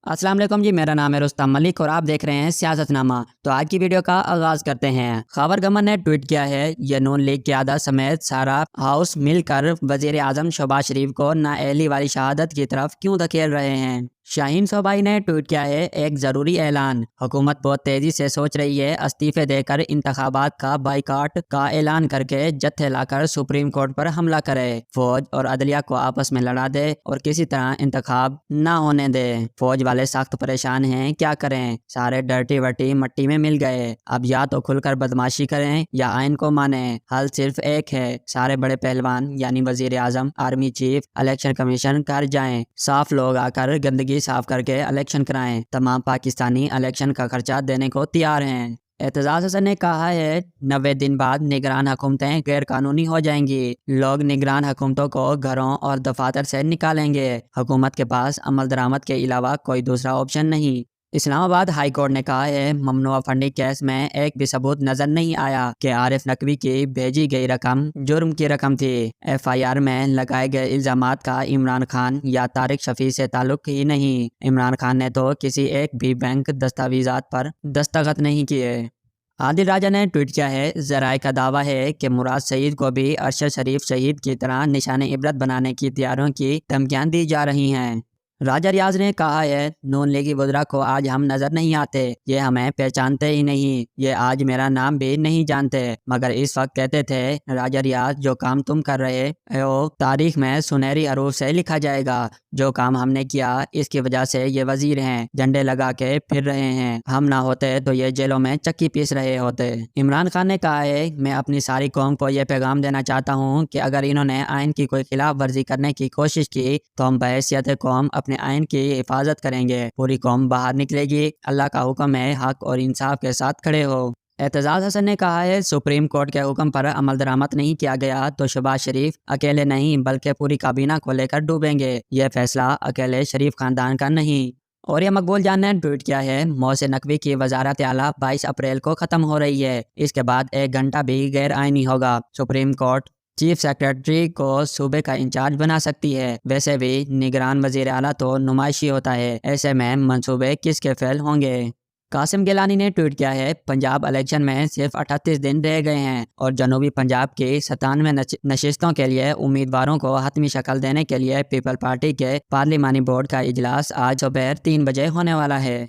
السلام علیکم جی، میرا نام ہے رستم ملک اور آپ دیکھ رہے ہیں سیاست نامہ۔ تو آج کی ویڈیو کا آغاز کرتے ہیں۔ خاور گمن نے ٹویٹ کیا ہے، یہ نون لیگ قیادت سمیت سارا ہاؤس مل کر وزیر اعظم شہباز شریف کو نااہلی والی شہادت کی طرف کیوں دھکیل رہے ہیں۔ شاہین صوبائی نے ٹویٹ کیا ہے، ایک ضروری اعلان، حکومت بہت تیزی سے سوچ رہی ہے استعفے دے کر انتخابات کا بائیکاٹ کا اعلان کر کے جتھے لا کر سپریم کورٹ پر حملہ کرے، فوج اور عدلیہ کو آپس میں لڑا دے اور کسی طرح انتخاب نہ ہونے دے۔ فوج والے سخت پریشان ہیں، کیا کریں، سارے ڈرٹی ورٹی مٹی میں مل گئے، اب یا تو کھل کر بدماشی کریں یا آئین کو مانیں، حل صرف ایک ہے، سارے بڑے پہلوان یعنی وزیر اعظم، آرمی چیف، الیکشن کمیشن گھر جائیں، صاف لوگ آ کر گندگی صاف کر کے الیکشن کرائیں، تمام پاکستانی الیکشن کا خرچہ دینے کو تیار ہیں۔ اعتزاز حسن نے کہا ہے، 90 دن بعد نگران حکومتیں غیر قانونی ہو جائیں گی، لوگ نگران حکومتوں کو گھروں اور دفاتر سے نکالیں گے، حکومت کے پاس عمل درآمد کے علاوہ کوئی دوسرا آپشن نہیں۔ اسلام آباد ہائی کورٹ نے کہا ہے، ممنوعہ فنڈنگ کیس میں ایک بھی ثبوت نظر نہیں آیا کہ عارف نقوی کی بھیجی گئی رقم جرم کی رقم تھی۔ ایف آئی آر میں لگائے گئے الزامات کا عمران خان یا طارق شفیع سے تعلق ہی نہیں، عمران خان نے تو کسی ایک بھی بینک دستاویزات پر دستخط نہیں کیے۔ عادل راجہ نے ٹویٹ کیا ہے، ذرائع کا دعویٰ ہے کہ مراد سعید کو بھی ارشد شریف شہید کی طرح نشان عبرت بنانے کی تیاریوں کی دھمکیاں دی جا رہی ہیں۔ راجہ ریاض نے کہا ہے، نون لیگی وزراء کو آج ہم نظر نہیں آتے، یہ ہمیں پہچانتے ہی نہیں، یہ آج میرا نام بھی نہیں جانتے، مگر اس وقت کہتے تھے راجہ ریاض جو کام تم کر رہے ہو تاریخ میں سنہری حروف سے لکھا جائے گا، جو کام ہم نے کیا اس کی وجہ سے یہ وزیر ہیں، جھنڈے لگا کے پھر رہے ہیں، ہم نہ ہوتے تو یہ جیلوں میں چکی پیس رہے ہوتے۔ عمران خان نے کہا ہے، میں اپنی ساری قوم کو یہ پیغام دینا چاہتا ہوں کہ اگر انہوں نے آئین کی کوئی خلاف ورزی کرنے کی کوشش کی تو ہم بحیثیت قوم اپنے آئین کی حفاظت کریں گے، پوری قوم باہر نکلے گی، اللہ کا حکم ہے حق اور انصاف کے ساتھ کھڑے ہو۔ اعتزاز حسن نے کہا ہے، سپریم کورٹ کے حکم پر عمل درآمد نہیں کیا گیا تو شہباز شریف اکیلے نہیں بلکہ پوری کابینہ کو لے کر ڈوبیں گے، یہ فیصلہ اکیلے شریف خاندان کا نہیں۔ اور یہ مقبول جان نے ٹویٹ کیا ہے، محسن نقوی کی وزارت اعلیٰ 22 اپریل کو ختم ہو رہی ہے، اس کے بعد 1 گھنٹہ بھی غیر آئینی ہوگا، سپریم کورٹ چیف سیکرٹری کو صوبے کا انچارج بنا سکتی ہے، ویسے بھی نگران وزیر اعلیٰ تو نمائشی ہوتا ہے، ایسے میں منصوبے کس کے فیل ہوں گے۔ قاسم گیلانی نے ٹویٹ کیا ہے، پنجاب الیکشن میں صرف 38 دن رہ گئے ہیں اور جنوبی پنجاب کی 97 نشستوں کے لیے امیدواروں کو حتمی شکل دینے کے لیے پیپل پارٹی کے پارلیمانی بورڈ کا اجلاس آج دوپہر 3 بجے ہونے والا ہے۔